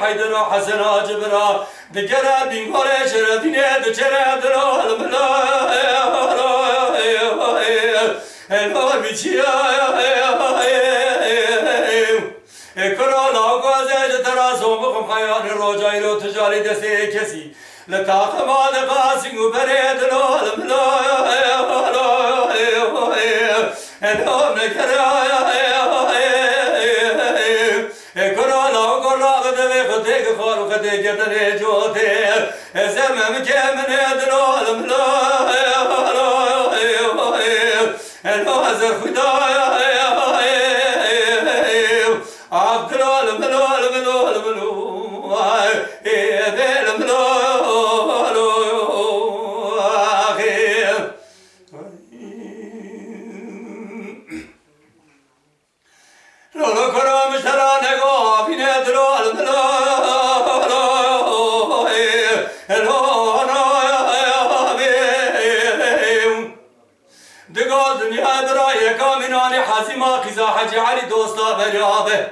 حيدر حسن جبرا بقرا بنقول شردينه دچره درال ملا الو بيچيا كرا لاغاز ترا سوم خيار روجاي رو تجاري دسي كسي لتاق مال قاسم بريد درال ملا الو نكرا خديك خارو خديك تري جوتي زمم كمن درال ملا الوازر خدايا عبد الملول بيل ملول اخي لو كرم شرانه غو بندرال ملول حزیما قیزا حجی علی دوستا مریابه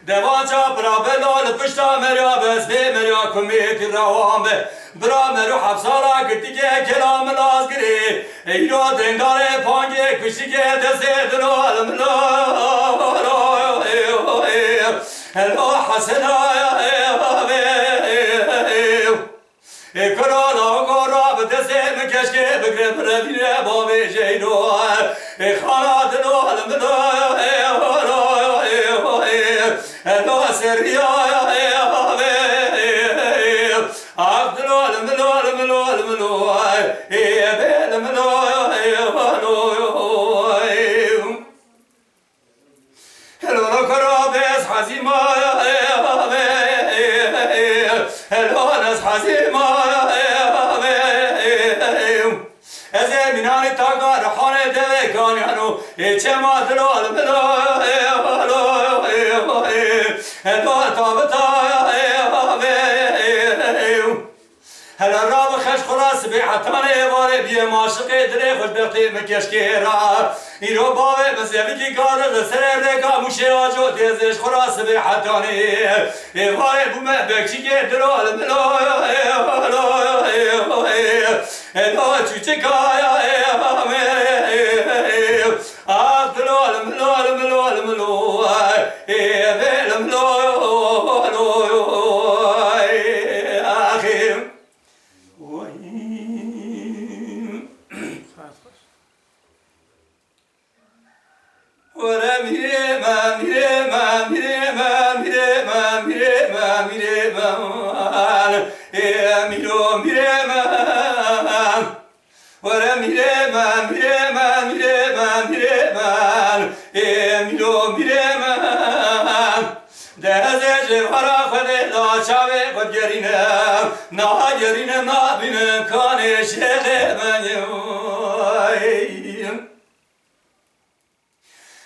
دوانچا برابه لال پشتا مریابه سبه مریا کمیتی روامه برا مرو حفصارا گرتی که کلام لاز گری ایرو دنداره پانگه کشی که دسته دلال ملا هلو حسنا کرانا گورا به دسته مکشکه بگره بردینه باوی جیدو خانا دلال ملا هلو سریا عبدلال ملو بیل ملو هلو کرابس حزیما هلو نس حزیما ازه منانی تاگا رحانه دوه کانیانو چه ما دلال ملو هلو تابتا هلا راب خش خلاص بحتانه واره بیه ماشقه دره خوش بختی مکشکه را ایرو باوه بزیوی کی کار سر رکا موشه آجو تیزش خلاص بحتانه واره بومه بکشی که درال ملو هلا چوچه کایا دلال ملو بیل ملو na bine kane şele benim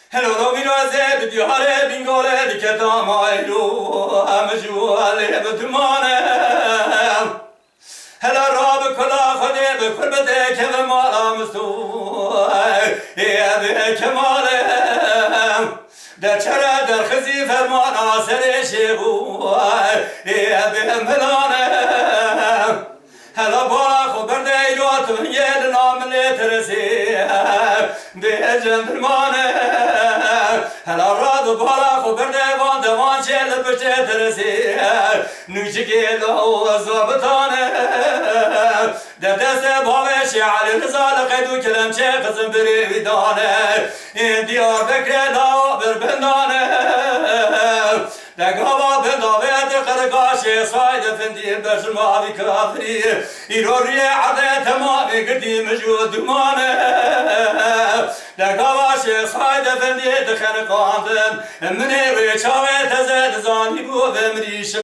hello no biraze bir diyare bingole diketam aylu amjuale bedmane hello rab kala khade be kurbete kemal mustu be kemale der çare der khazi fermana sere şebu be melane هلا بالا خبر دیروت و یه نام لترسی به جنترمانه هلا راد بالا خبر دیوان دوان چل بچه ترسی نوچه گلو زابطانه در دست باوش علی رضا لقیدو کلم چه قسم بری ویدانه دیار بکر لاو بربندانه دگاوا بنداوید قرقاش ساید فندی بشماوی کافری ایروری عده تمامی گردی مجود دمانه لقواش صايد فندي دخن قاندم مني ويشاوي تزاد زاني بو بمريش